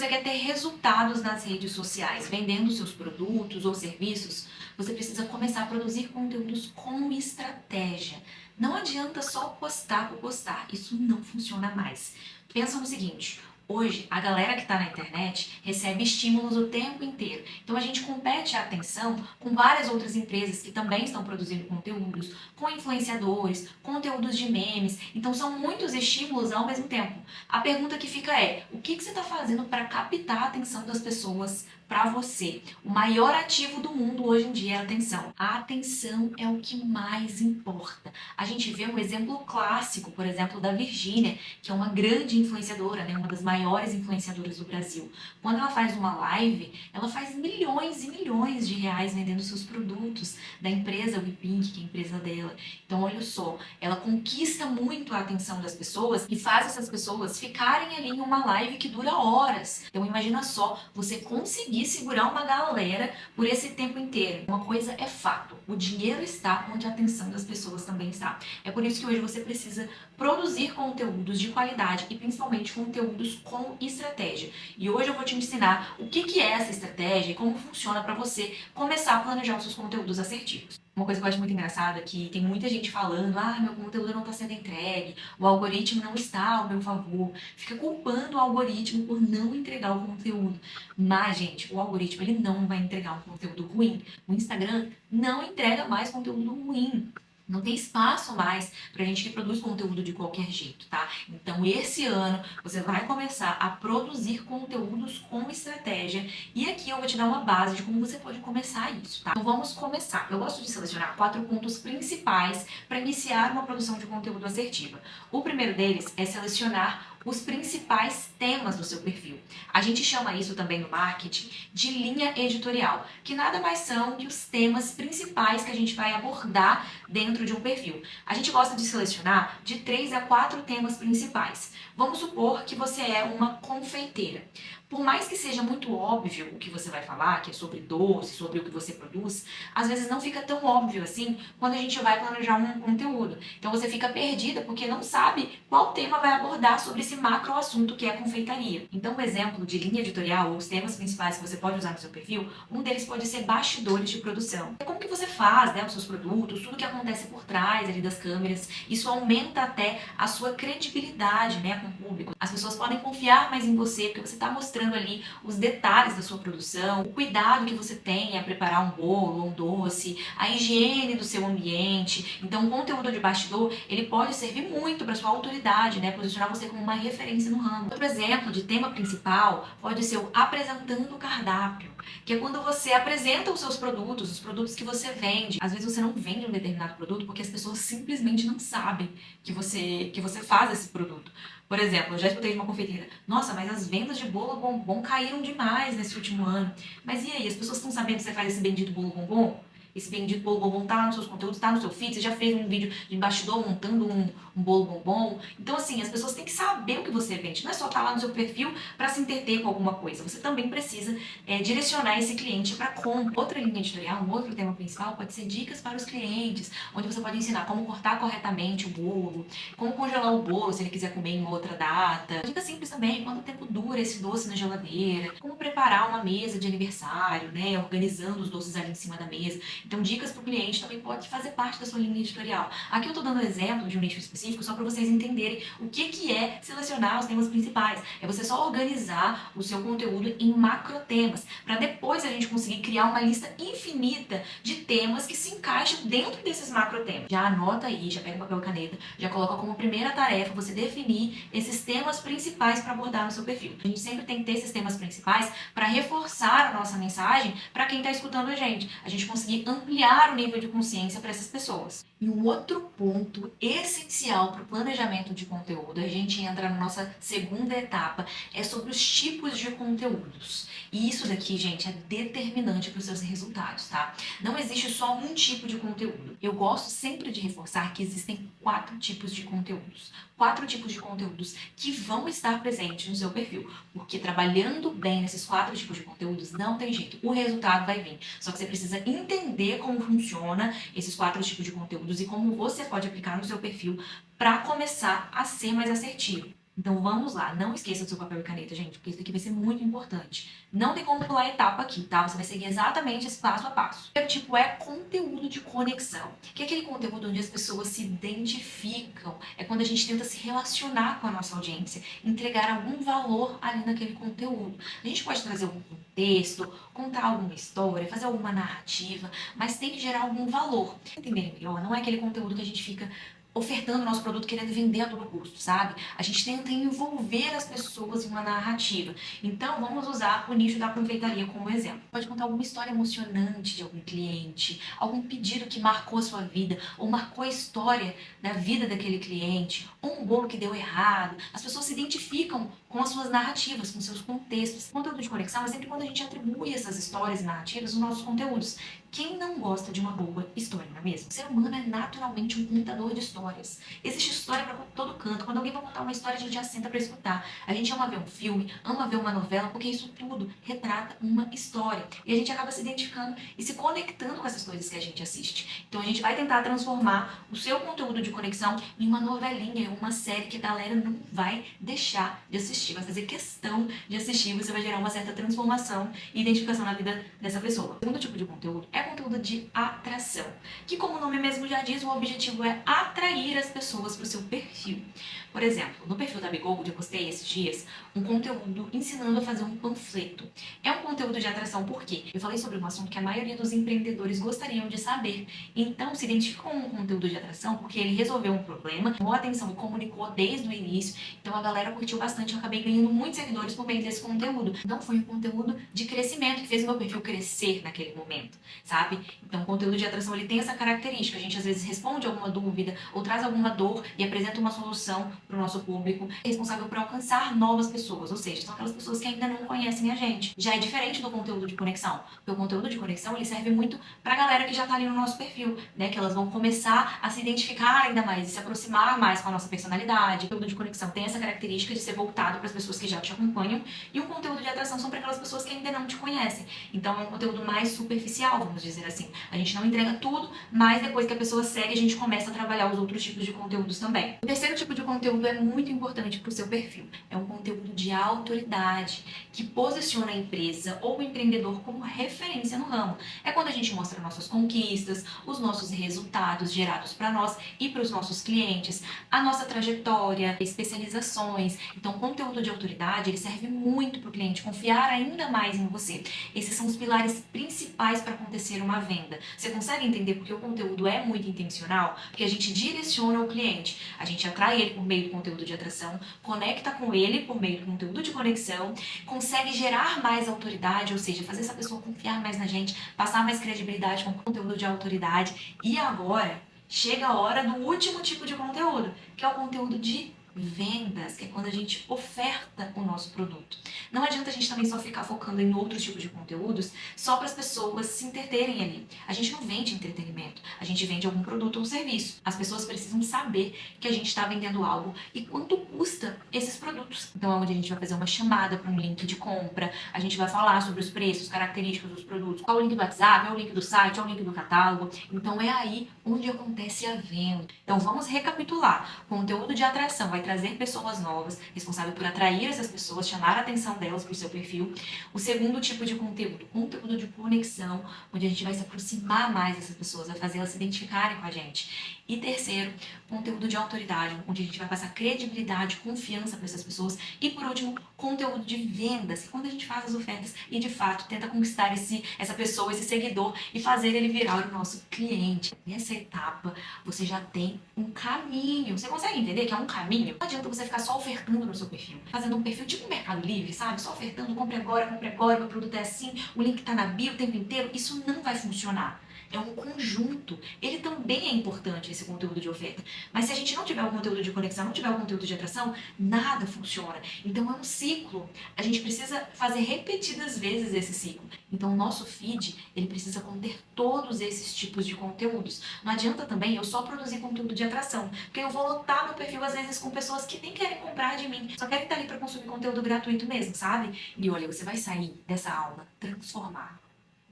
você quer ter resultados nas redes sociais, vendendo seus produtos ou serviços, você precisa começar a produzir conteúdos com estratégia. Não adianta só postar por postar, isso não funciona mais. Pensa no seguinte, hoje a galera que está na internet recebe estímulos o tempo inteiro. Então a gente compete a atenção com várias outras empresas que também estão produzindo conteúdos, com influenciadores, conteúdos de memes. Então são muitos estímulos ao mesmo tempo. A pergunta que fica é, o que você está fazendo para captar a atenção das pessoas para você? O maior ativo do mundo hoje em dia é a atenção. A atenção é o que mais importa. A gente vê um exemplo clássico, por exemplo, da Virgínia, que é uma grande influenciadora, né? Uma das maiores influenciadoras do Brasil. Quando ela faz uma live, ela faz milhões e milhões de reais vendendo seus produtos da empresa WePink, que é a empresa dela. Então, olha só, ela conquista muito a atenção das pessoas e faz essas pessoas ficarem ali em uma live que dura horas. Então, imagina só, você conseguir segurar uma galera por esse tempo inteiro. Uma coisa é fato, o dinheiro está onde a atenção das pessoas também está. É por isso que hoje você precisa produzir conteúdos de qualidade e principalmente conteúdos com estratégia. E hoje eu vou te ensinar o que é essa estratégia e como funciona para você começar a planejar os seus conteúdos assertivos. Uma coisa que eu acho muito engraçada é que tem muita gente falando, meu conteúdo não está sendo entregue, o algoritmo não está ao meu favor, fica culpando o algoritmo por não entregar o conteúdo. Mas, gente, o algoritmo ele não vai entregar um conteúdo ruim. O Instagram não entrega mais conteúdo ruim. Não tem espaço mais pra gente que produz conteúdo de qualquer jeito, tá? Então, esse ano, você vai começar a produzir conteúdos com estratégia e aqui eu vou te dar uma base de como você pode começar isso, tá? Então, vamos começar. Eu gosto de selecionar 4 pontos principais para iniciar uma produção de conteúdo assertiva. O primeiro deles é selecionar os principais temas do seu perfil. A gente chama isso também no marketing de linha editorial, que nada mais são que os temas principais que a gente vai abordar dentro de um perfil. A gente gosta de selecionar de 3 a 4 temas principais. Vamos supor que você é uma confeiteira. Por mais que seja muito óbvio o que você vai falar, que é sobre doce, sobre o que você produz, às vezes não fica tão óbvio assim quando a gente vai planejar um conteúdo. Então você fica perdida porque não sabe qual tema vai abordar sobre esse macro assunto que é a confeitaria. Então, um exemplo de linha editorial ou os temas principais que você pode usar no seu perfil, um deles pode ser bastidores de produção. É como que você faz, né, os seus produtos, tudo que acontece por trás ali das câmeras. Isso aumenta até a sua credibilidade, né, com o público. As pessoas podem confiar mais em você porque você está mostrando ali os detalhes da sua produção, o cuidado que você tem a preparar um bolo, um doce, a higiene do seu ambiente. Então, o conteúdo de bastidor, ele pode servir muito para sua autoridade, né, posicionar você como uma referência no ramo. Outro exemplo de tema principal pode ser o apresentando o cardápio, que é quando você apresenta os seus produtos, os produtos que você vende. Às vezes você não vende um determinado produto porque as pessoas simplesmente não sabem que você faz esse produto. Por exemplo, eu já escutei de uma confeiteira, nossa, mas as vendas de bolo bombom caíram demais nesse último ano. Mas e aí, as pessoas estão sabendo que você faz esse bendito bolo bombom? Esse bendito bolo bombom tá lá nos seus conteúdos, tá no seu feed, você já fez um vídeo de bastidor montando um bolo bombom. Então, assim, as pessoas têm que saber o que você vende. Não é só estar lá no seu perfil para se entreter com alguma coisa. Você também precisa direcionar esse cliente para compra. Outra linha editorial, um outro tema principal pode ser dicas para os clientes, onde você pode ensinar como cortar corretamente o bolo, como congelar o bolo se ele quiser comer em outra data. Dica simples também, quanto tempo dura esse doce na geladeira, como preparar uma mesa de aniversário, né, organizando os doces ali em cima da mesa. Então, dicas para o cliente também pode fazer parte da sua linha editorial. Aqui eu estou dando um exemplo de um nicho específico só para vocês entenderem o que é selecionar os temas principais. É você só organizar o seu conteúdo em macro temas, para depois a gente conseguir criar uma lista infinita de temas que se encaixam dentro desses macro temas. Já anota aí, já pega papel e caneta, já coloca como primeira tarefa você definir esses temas principais para abordar no seu perfil. A gente sempre tem que ter esses temas principais para reforçar a nossa mensagem para quem está escutando a gente conseguir ampliar o nível de consciência para essas pessoas. E um outro ponto essencial para o planejamento de conteúdo, a gente entra na nossa segunda etapa, é sobre os tipos de conteúdos. E isso daqui, gente, é determinante para os seus resultados, tá? Não existe só um tipo de conteúdo. Eu gosto sempre de reforçar que existem 4 tipos de conteúdos. 4 tipos de conteúdos que vão estar presentes no seu perfil. Porque trabalhando bem nesses 4 tipos de conteúdos, não tem jeito. O resultado vai vir. Só que você precisa entender como funciona esses 4 tipos de conteúdos e como você pode aplicar no seu perfil para começar a ser mais assertivo. Então vamos lá, não esqueça do seu papel e caneta, gente, porque isso aqui vai ser muito importante. Não tem como pular etapa aqui, tá? Você vai seguir exatamente esse passo a passo. O primeiro tipo é conteúdo de conexão, que é aquele conteúdo onde as pessoas se identificam. É quando a gente tenta se relacionar com a nossa audiência, entregar algum valor ali naquele conteúdo. A gente pode trazer algum contexto, contar alguma história, fazer alguma narrativa, mas tem que gerar algum valor. Entender melhor, não é aquele conteúdo que a gente fica ofertando o nosso produto, querendo vender a todo custo, sabe? A gente tenta envolver as pessoas em uma narrativa. Então, vamos usar o nicho da confeitaria como exemplo. Pode contar alguma história emocionante de algum cliente, algum pedido que marcou a sua vida, ou marcou a história da vida daquele cliente, ou um bolo que deu errado. As pessoas se identificam com as suas narrativas, com seus contextos. O conteúdo de conexão é sempre quando a gente atribui essas histórias e narrativas aos nossos conteúdos. Quem não gosta de uma boa história, não é mesmo? O ser humano é naturalmente um contador de histórias. Existe história para todo canto. Quando alguém vai contar uma história, a gente já senta para escutar. A gente ama ver um filme, ama ver uma novela, porque isso tudo retrata uma história. E a gente acaba se identificando e se conectando com essas coisas que a gente assiste. Então a gente vai tentar transformar o seu conteúdo de conexão em uma novelinha, em uma série que a galera não vai deixar de assistir, vai fazer questão de assistir. Você vai gerar uma certa transformação e identificação na vida dessa pessoa. O segundo tipo de conteúdo é conteúdo de atração, que como o nome mesmo já diz, o objetivo é atrair as pessoas para o seu perfil. Por exemplo, no perfil da Bigold, eu postei esses dias um conteúdo ensinando a fazer um panfleto. É um conteúdo de atração porque eu falei sobre um assunto que a maioria dos empreendedores gostariam de saber. Então, se identificou um conteúdo de atração porque ele resolveu um problema, chamou a atenção e comunicou desde o início. Então, a galera curtiu bastante, eu acabei ganhando muitos seguidores por meio desse conteúdo. Então, foi um conteúdo de crescimento que fez o meu perfil crescer naquele momento, sabe? Então, o conteúdo de atração ele tem essa característica. A gente às vezes responde alguma dúvida ou traz alguma dor e apresenta uma solução para o nosso público, é responsável por alcançar novas pessoas, ou seja, são aquelas pessoas que ainda não conhecem a gente. Já é diferente do conteúdo de conexão, porque o conteúdo de conexão ele serve muito para a galera que já está ali no nosso perfil, né? Que elas vão começar a se identificar ainda mais e se aproximar mais com a nossa personalidade. O conteúdo de conexão tem essa característica de ser voltado para as pessoas que já te acompanham e o conteúdo de atração são para aquelas pessoas que ainda não te conhecem. Então é um conteúdo mais superficial, vamos dizer assim. A gente não entrega tudo, mas depois que a pessoa segue, a gente começa a trabalhar os outros tipos de conteúdos também. O terceiro tipo de conteúdo é muito importante para o seu perfil. É um conteúdo de autoridade, que posiciona a empresa ou o empreendedor como referência no ramo. É quando a gente mostra nossas conquistas, os nossos resultados gerados para nós e para os nossos clientes, a nossa trajetória, especializações. Então, o conteúdo de autoridade ele serve muito para o cliente confiar ainda mais em você. Esses são os pilares principais para acontecer uma venda. Você consegue entender porque o conteúdo é muito intencional? Porque a gente direciona o cliente, a gente atrai ele por meio do conteúdo de atração, conecta com ele por meio do conteúdo de conexão, consegue gerar mais autoridade, ou seja, fazer essa pessoa confiar mais na gente, passar mais credibilidade com o conteúdo de autoridade. E agora chega a hora do último tipo de conteúdo, que é o conteúdo de vendas, que é quando a gente oferta o nosso produto. Não adianta a gente também só ficar focando em outros tipos de conteúdos só para as pessoas se entreterem ali. A gente não vende entretenimento, a gente vende algum produto ou serviço. As pessoas precisam saber que a gente está vendendo algo e quanto custa esses produtos. Então é onde a gente vai fazer uma chamada para um link de compra, a gente vai falar sobre os preços, características dos produtos, qual é o link do WhatsApp, é o link do site, é o link do catálogo. Então é aí onde acontece a venda. Então vamos recapitular. Conteúdo de atração vai trazer pessoas novas, responsável por atrair essas pessoas, chamar a atenção delas para o seu perfil. O segundo tipo de conteúdo, conteúdo de conexão, onde a gente vai se aproximar mais dessas pessoas, vai fazer elas se identificarem com a gente. E terceiro, conteúdo de autoridade, onde a gente vai passar credibilidade, confiança para essas pessoas. E por último, conteúdo de vendas, que quando a gente faz as ofertas e de fato tenta conquistar essa pessoa, esse seguidor e fazer ele virar o nosso cliente. Nessa etapa, você já tem um caminho. Você consegue entender que é um caminho? Não adianta você ficar só ofertando no seu perfil, fazendo um perfil tipo um Mercado Livre, sabe? Só ofertando, compre agora, meu produto é assim, o link tá na bio o tempo inteiro. Isso não vai funcionar. É um conjunto. Ele também é importante, esse conteúdo de oferta. Mas se a gente não tiver o conteúdo de conexão, não tiver o conteúdo de atração, nada funciona. Então é um ciclo. A gente precisa fazer repetidas vezes esse ciclo. Então o nosso feed, ele precisa conter todos esses tipos de conteúdos. Não adianta também eu só produzir conteúdo de atração, porque eu vou lotar meu perfil às vezes com pessoas que nem querem comprar de mim, só querem estar ali para consumir conteúdo gratuito mesmo, sabe? E olha, você vai sair dessa aula transformado.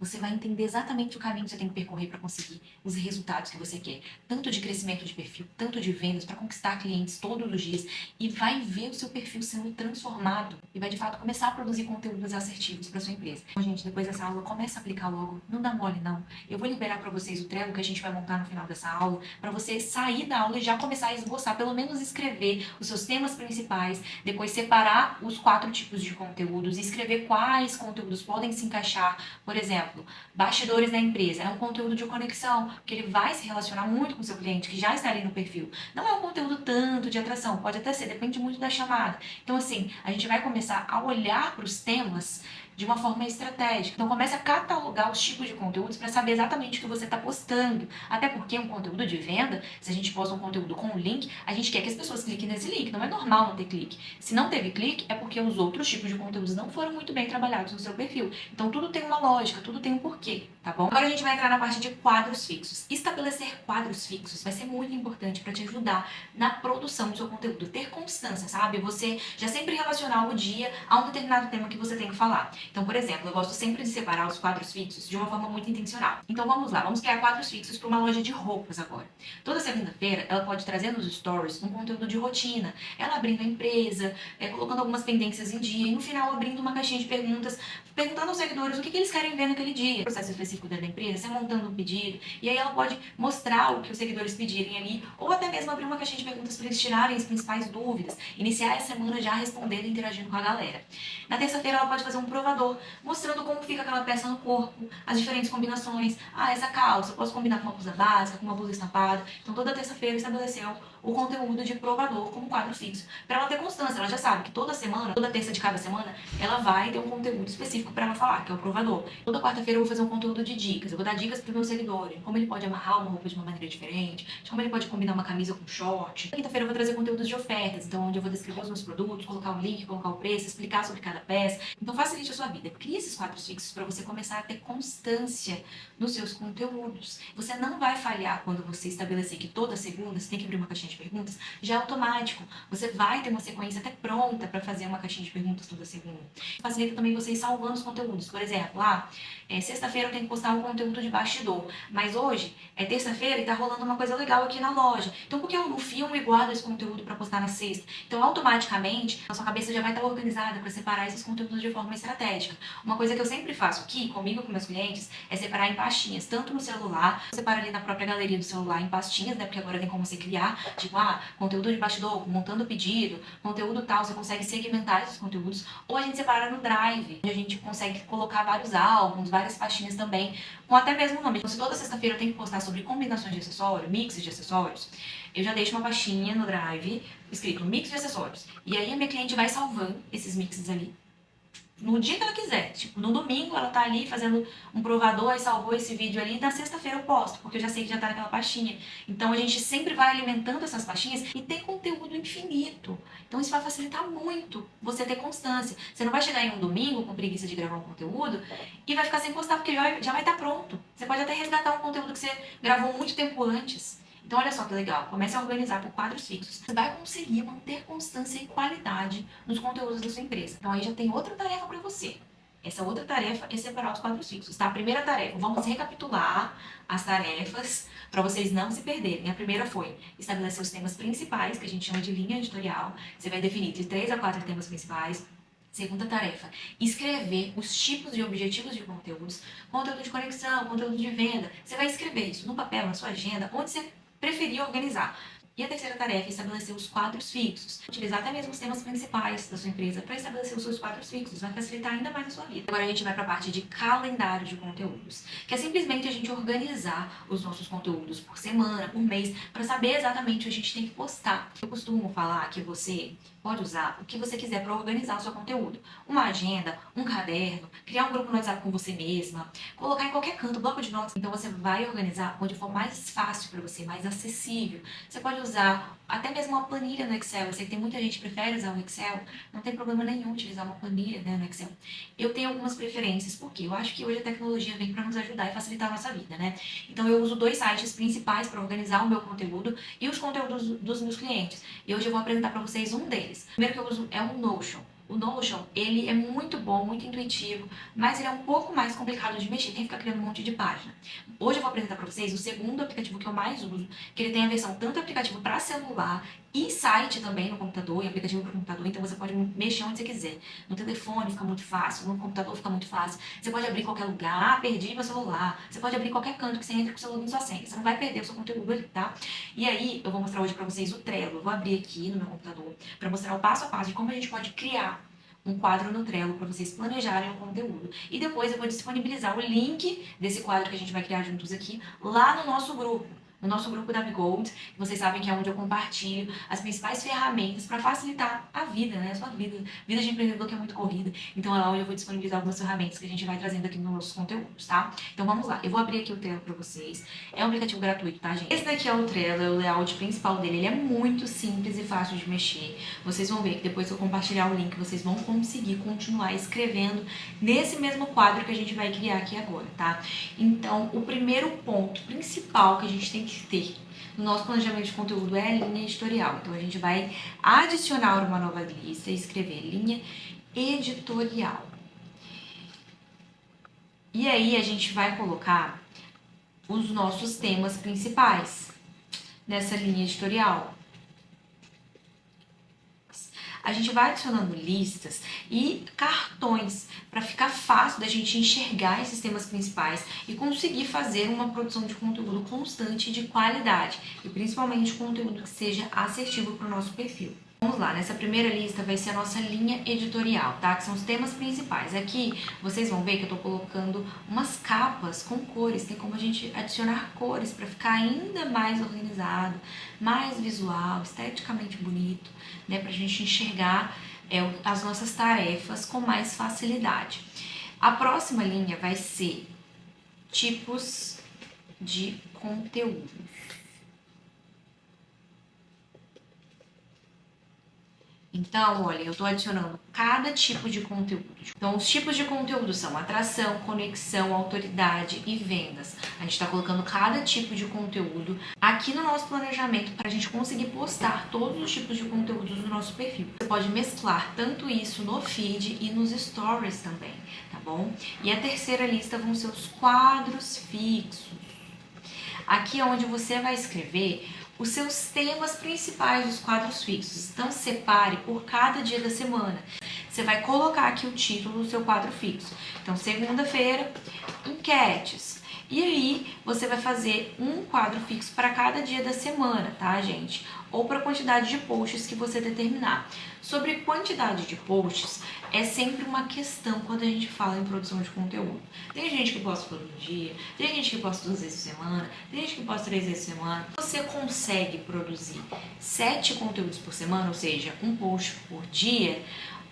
você vai entender exatamente o caminho que você tem que percorrer para conseguir os resultados que você quer, tanto de crescimento de perfil, tanto de vendas, para conquistar clientes todos os dias, e vai ver o seu perfil sendo transformado e vai de fato começar a produzir conteúdos assertivos para sua empresa. Então, gente, depois dessa aula, começa a aplicar logo, não dá mole não. Eu vou liberar para vocês o Trello que a gente vai montar no final dessa aula, para você sair da aula e já começar a esboçar, pelo menos escrever os seus temas principais, depois separar os 4 tipos de conteúdos e escrever quais conteúdos podem se encaixar. Por exemplo, bastidores da empresa é um conteúdo de conexão, porque ele vai se relacionar muito com o seu cliente, que já está ali no perfil. Não é um conteúdo tanto de atração, pode até ser, depende muito da chamada. Então, assim, a gente vai começar a olhar para os temas de uma forma estratégica. Então, comece a catalogar os tipos de conteúdos para saber exatamente o que você está postando. Até porque um conteúdo de venda, se a gente posta um conteúdo com um link, a gente quer que as pessoas cliquem nesse link. Não é normal não ter clique. Se não teve clique, é porque os outros tipos de conteúdos não foram muito bem trabalhados no seu perfil. Então, tudo tem uma lógica, tudo tem um porquê, tá bom? Agora a gente vai entrar na parte de quadros fixos. Estabelecer quadros fixos vai ser muito importante para te ajudar na produção do seu conteúdo. Ter constância, sabe? Você já sempre relacionar o dia a um determinado tema que você tem que falar. Então, por exemplo, eu gosto sempre de separar os quadros fixos de uma forma muito intencional. Então, vamos lá, vamos criar quadros fixos para uma loja de roupas agora. Toda segunda-feira, ela pode trazer nos stories um conteúdo de rotina. Ela abrindo a empresa, colocando algumas pendências em dia e no final abrindo uma caixinha de perguntas, perguntando aos seguidores o que eles querem ver naquele dia. Processo específico dentro da empresa, você montando um pedido, e aí ela pode mostrar o que os seguidores pedirem ali, ou até mesmo abrir uma caixinha de perguntas para eles tirarem as principais dúvidas, iniciar a semana já respondendo e interagindo com a galera. Na terça-feira, ela pode fazer um provador, mostrando como fica aquela peça no corpo, as diferentes combinações. Ah, essa calça, eu posso combinar com uma blusa básica, com uma blusa estampada. Então, toda terça-feira estabeleceu o conteúdo de provador como quadro fixo. Para ela ter constância, ela já sabe que toda semana, toda terça de cada semana, ela vai ter um conteúdo específico para ela falar, que é o provador. Toda quarta-feira eu vou fazer um conteúdo de dicas. Eu vou dar dicas para o meu seguidor, de como ele pode amarrar uma roupa de uma maneira diferente, de como ele pode combinar uma camisa com short. Na quinta-feira eu vou trazer conteúdos de ofertas, então onde eu vou descrever os meus produtos, colocar o link, colocar o preço, explicar sobre cada peça. Então facilite a sua vida. Crie esses quadros fixos para você começar a ter constância nos seus conteúdos. Você não vai falhar quando você estabelecer que toda segunda você tem que abrir uma caixinha de perguntas, já é automático. Você vai ter uma sequência até pronta para fazer uma caixinha de perguntas toda segunda. Facilita também você ir salvando os conteúdos. Por exemplo, sexta-feira eu tenho que postar um conteúdo de bastidor, mas hoje é terça-feira e tá rolando uma coisa legal aqui na loja. Então por que eu não filmo e guardo esse conteúdo para postar na sexta? Então automaticamente a sua cabeça já vai estar organizada para separar esses conteúdos de forma estratégica. Uma coisa que eu sempre faço aqui, comigo e com meus clientes, é separar em pastinhas, tanto no celular, separa ali na própria galeria do celular em pastinhas, né? Porque agora tem como você criar, tipo, conteúdo de bastidor, montando pedido, conteúdo tal, você consegue segmentar esses conteúdos, ou a gente separa no Drive, onde a gente consegue colocar vários álbuns, várias pastinhas também, com até mesmo nome. Então, se toda sexta-feira eu tenho que postar sobre combinações de acessórios, mixes de acessórios, eu já deixo uma pastinha no Drive, escrito mix de acessórios. E aí a minha cliente vai salvando esses mixes ali, no dia que ela quiser. Tipo, no domingo ela tá ali fazendo um provador e salvou esse vídeo ali, e na sexta-feira eu posto, porque eu já sei que já tá naquela pastinha. Então a gente sempre vai alimentando essas pastinhas e tem conteúdo infinito. Então isso vai facilitar muito você ter constância. Você não vai chegar em um domingo com preguiça de gravar um conteúdo e vai ficar sem postar, porque já vai estar pronto. Você pode até resgatar um conteúdo que você gravou muito tempo antes. Então, olha só que legal, comece a organizar por quadros fixos. Você vai conseguir manter constância e qualidade nos conteúdos da sua empresa. Então, aí já tem outra tarefa para você. Essa outra tarefa é separar os quadros fixos, tá? A primeira tarefa, vamos recapitular as tarefas para vocês não se perderem. A primeira foi estabelecer os temas principais, que a gente chama de linha editorial. Você vai definir de 3 a 4 temas principais. Segunda tarefa, escrever os tipos e objetivos de conteúdos, conteúdo de conexão, conteúdo de venda. Você vai escrever isso no papel, na sua agenda, onde você preferir organizar. E a terceira tarefa é estabelecer os quadros fixos. Utilizar até mesmo os temas principais da sua empresa para estabelecer os seus quadros fixos. Vai facilitar ainda mais a sua vida. Agora a gente vai para a parte de calendário de conteúdos, que é simplesmente a gente organizar os nossos conteúdos por semana, por mês, para saber exatamente o que a gente tem que postar. Eu costumo falar que você pode usar o que você quiser para organizar o seu conteúdo. Uma agenda, um caderno, criar um grupo no WhatsApp com você mesma, colocar em qualquer canto, bloco de notas. Então você vai organizar onde for mais fácil para você, mais acessível. Você pode usar até mesmo uma planilha no Excel. Eu sei que tem muita gente que prefere usar o Excel, não tem problema nenhum utilizar uma planilha, né, no Excel. Eu tenho algumas preferências, porque eu acho que hoje a tecnologia vem para nos ajudar e facilitar a nossa vida, né? Então eu uso 2 sites principais para organizar o meu conteúdo e os conteúdos dos meus clientes. E hoje eu vou apresentar para vocês um deles. O primeiro que eu uso é o Notion. O Notion, ele é muito bom, muito intuitivo, mas ele é um pouco mais complicado de mexer, tem que ficar criando um monte de página. Hoje eu vou apresentar para vocês o segundo aplicativo que eu mais uso, que ele tem a versão tanto aplicativo para celular e site também no computador, e aplicativo para o computador, então você pode mexer onde você quiser. No telefone fica muito fácil, no computador fica muito fácil. Você pode abrir em qualquer lugar, perdi meu celular. Você pode abrir em qualquer canto que você entre com o seu login e sua senha. Você não vai perder o seu conteúdo ali, tá? E aí, eu vou mostrar hoje para vocês o Trello. Eu vou abrir aqui no meu computador para mostrar o passo a passo de como a gente pode criar um quadro no Trello para vocês planejarem o conteúdo. E depois eu vou disponibilizar o link desse quadro que a gente vai criar juntos aqui lá no nosso grupo. No nosso grupo da Bigold, vocês sabem que é onde eu compartilho as principais ferramentas para facilitar a vida, né? A sua vida de empreendedor que é muito corrida. Então é lá onde eu vou disponibilizar algumas ferramentas que a gente vai trazendo aqui nos nossos conteúdos, tá? Então vamos lá, eu vou abrir aqui o Trello para vocês. É um aplicativo gratuito, tá, gente? Esse daqui é o Trello, é o layout principal dele. Ele é muito simples e fácil de mexer. Vocês vão ver que depois que eu compartilhar o link, vocês vão conseguir continuar escrevendo nesse mesmo quadro que a gente vai criar aqui agora, tá? Então, o primeiro ponto principal que a gente tem que ter no nosso planejamento de conteúdo é a linha editorial. Então, a gente vai adicionar uma nova lista e escrever linha editorial. E aí, a gente vai colocar os nossos temas principais nessa linha editorial. A gente vai adicionando listas e cartões para ficar fácil da gente enxergar esses temas principais e conseguir fazer uma produção de conteúdo constante e de qualidade, e principalmente conteúdo que seja assertivo para o nosso perfil. Vamos lá, nessa primeira lista vai ser a nossa linha editorial, tá? Que são os temas principais. Aqui vocês vão ver que eu tô colocando umas capas com cores, tem como a gente adicionar cores para ficar ainda mais organizado, mais visual, esteticamente bonito, né? Pra gente enxergar as nossas tarefas com mais facilidade. A próxima linha vai ser tipos de conteúdo. Então, olha, eu estou adicionando cada tipo de conteúdo. Então, os tipos de conteúdo são atração, conexão, autoridade e vendas. A gente está colocando cada tipo de conteúdo aqui no nosso planejamento para a gente conseguir postar todos os tipos de conteúdos no nosso perfil. Você pode mesclar tanto isso no feed e nos stories também, tá bom? E a terceira lista vão ser os quadros fixos. Aqui é onde você vai escrever os seus temas principais dos quadros fixos. Então, separe por cada dia da semana. Você vai colocar aqui o título do seu quadro fixo. Então, segunda-feira, enquetes. E aí, você vai fazer um quadro fixo para cada dia da semana, tá, gente? Ou para a quantidade de posts que você determinar. Sobre quantidade de posts, é sempre uma questão quando a gente fala em produção de conteúdo. Tem gente que posta todo dia, tem gente que posta 2 vezes por semana, tem gente que posta 3 vezes por semana. Você consegue produzir 7 conteúdos por semana, ou seja, um post por dia,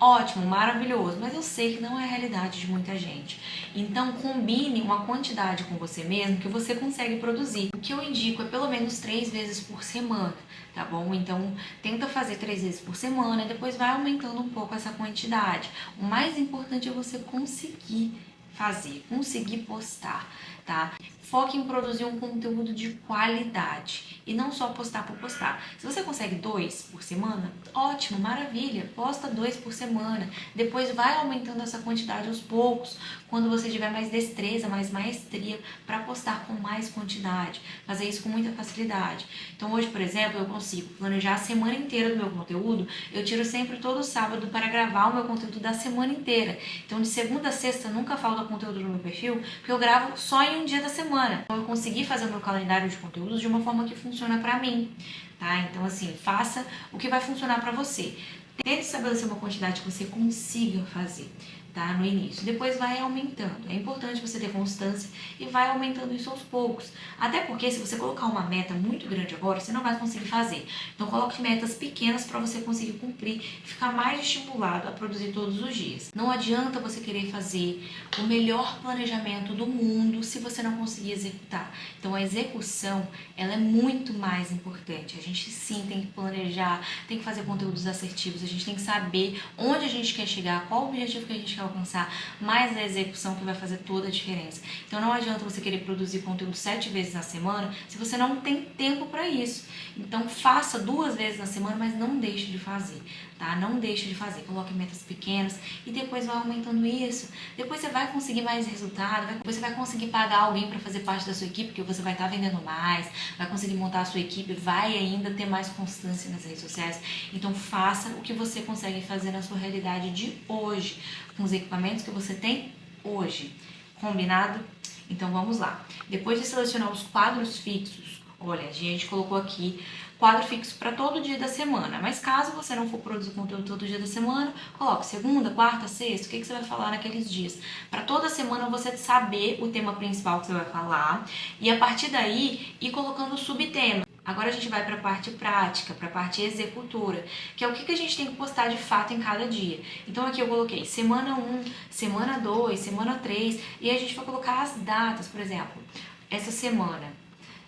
ótimo, maravilhoso, mas eu sei que não é a realidade de muita gente. Então, combine uma quantidade com você mesmo que você consegue produzir. O que eu indico é pelo menos 3 vezes por semana, tá bom? Então, tenta fazer 3 vezes por semana e depois vai aumentando um pouco essa quantidade. O mais importante é você conseguir fazer, conseguir postar, tá? Foque em produzir um conteúdo de qualidade e não só postar por postar. Se você consegue 2 por semana, ótimo, maravilha, posta 2 por semana. Depois vai aumentando essa quantidade aos poucos, quando você tiver mais destreza, mais maestria para postar com mais quantidade, fazer isso com muita facilidade. Então hoje, por exemplo, eu consigo planejar a semana inteira do meu conteúdo, eu tiro sempre todo sábado para gravar o meu conteúdo da semana inteira. Então de segunda a sexta nunca falta conteúdo no meu perfil, porque eu gravo só em um dia da semana. Então eu consegui fazer o meu calendário de conteúdos de uma forma que funciona para mim, tá? Então assim, faça o que vai funcionar para você. Tente estabelecer uma quantidade que você consiga fazer, tá? No início. Depois vai aumentando. É importante você ter constância e vai aumentando isso aos poucos. Até porque se você colocar uma meta muito grande agora, você não vai conseguir fazer. Então coloque metas pequenas para você conseguir cumprir e ficar mais estimulado a produzir todos os dias. Não adianta você querer fazer o melhor planejamento do mundo se você não conseguir executar. Então a execução, ela é muito mais importante. A gente sim tem que planejar, tem que fazer conteúdos assertivos, a gente tem que saber onde a gente quer chegar, qual o objetivo que a gente quer quer alcançar, mas é a execução que vai fazer toda a diferença. Então não adianta você querer produzir conteúdo 7 vezes na semana se você não tem tempo para isso. Então faça 2 vezes na semana, mas não deixe de fazer, tá? Não deixe de fazer, coloque metas pequenas e depois vai aumentando isso. Depois você vai conseguir mais resultado, depois você vai conseguir pagar alguém para fazer parte da sua equipe, porque você vai estar vendendo mais, vai conseguir montar a sua equipe, vai ainda ter mais constância nas redes sociais. Então faça o que você consegue fazer na sua realidade de hoje, com os equipamentos que você tem hoje. Combinado? Então vamos lá. Depois de selecionar os quadros fixos, olha, a gente colocou aqui quadro fixo para todo dia da semana, mas caso você não for produzir conteúdo todo dia da semana, coloque segunda, quarta, sexta, o que você vai falar naqueles dias. Para toda semana você saber o tema principal que você vai falar e a partir daí ir colocando o subtema. Agora a gente vai para a parte prática, para a parte executora, que é o que a gente tem que postar de fato em cada dia. Então aqui eu coloquei semana 1, semana 2, semana 3 e a gente vai colocar as datas, por exemplo, essa semana.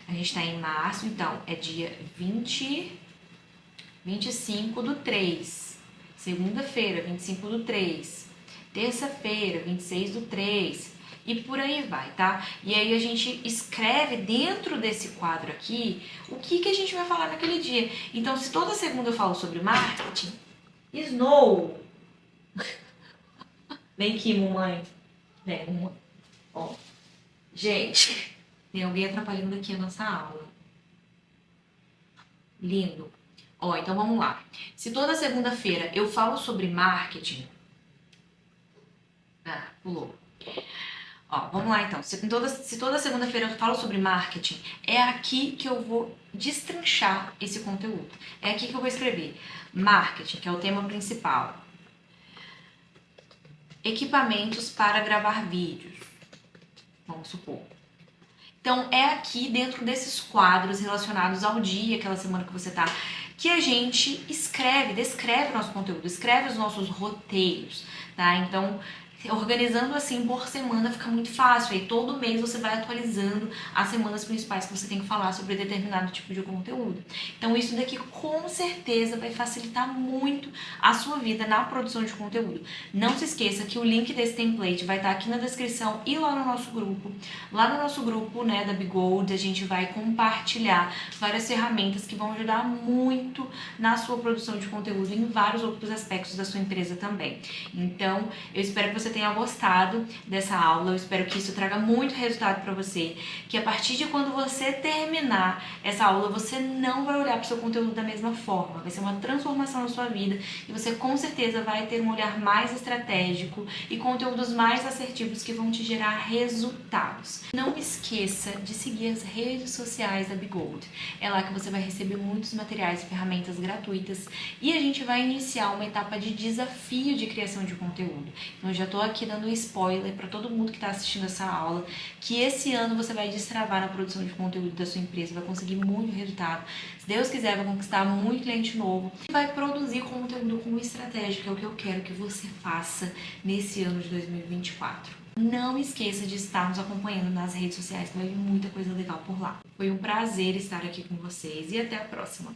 A gente está em março, então é dia 25/3, segunda-feira, 25/3, terça-feira, 26/3 e por aí vai, tá? E aí a gente escreve dentro desse quadro aqui o que a gente vai falar naquele dia. Então, se toda segunda eu falo sobre marketing, Snow! Vem aqui, mamãe. Vem, mamãe. Ó, gente, tem alguém atrapalhando aqui a nossa aula. Lindo. Ó, então vamos lá. Se toda segunda-feira eu falo sobre marketing... Ah, pulou. Ó, vamos lá então. Se toda segunda-feira eu falo sobre marketing, é aqui que eu vou destrinchar esse conteúdo. É aqui que eu vou escrever marketing, que é o tema principal. Equipamentos para gravar vídeos, vamos supor. Então, é aqui dentro desses quadros relacionados ao dia, aquela semana que você tá, que a gente descreve o nosso conteúdo, escreve os nossos roteiros, tá? Então, organizando assim por semana fica muito fácil. Aí todo mês você vai atualizando as semanas principais que você tem que falar sobre determinado tipo de conteúdo. Então isso daqui com certeza vai facilitar muito a sua vida na produção de conteúdo. Não se esqueça que o link desse template vai estar aqui na descrição e lá no nosso grupo. Lá no nosso grupo, né, da Bigold, a gente vai compartilhar várias ferramentas que vão ajudar muito na sua produção de conteúdo em vários outros aspectos da sua empresa também. Então, eu espero que você tenha gostado dessa aula, eu espero que isso traga muito resultado para você, que a partir de quando você terminar essa aula, você não vai olhar para o seu conteúdo da mesma forma, vai ser uma transformação na sua vida e você com certeza vai ter um olhar mais estratégico e conteúdos mais assertivos que vão te gerar resultados. Não esqueça de seguir as redes sociais da Bigold, é lá que você vai receber muitos materiais e ferramentas gratuitas e a gente vai iniciar uma etapa de desafio de criação de conteúdo. Então eu já estou aqui dando um spoiler para todo mundo que está assistindo essa aula, que esse ano você vai destravar na produção de conteúdo da sua empresa, vai conseguir muito resultado. Se Deus quiser, vai conquistar muito cliente novo e vai produzir conteúdo com estratégia, que é o que eu quero que você faça nesse ano de 2024. Não esqueça de estar nos acompanhando nas redes sociais, que vai vir muita coisa legal por lá. Foi um prazer estar aqui com vocês e até a próxima!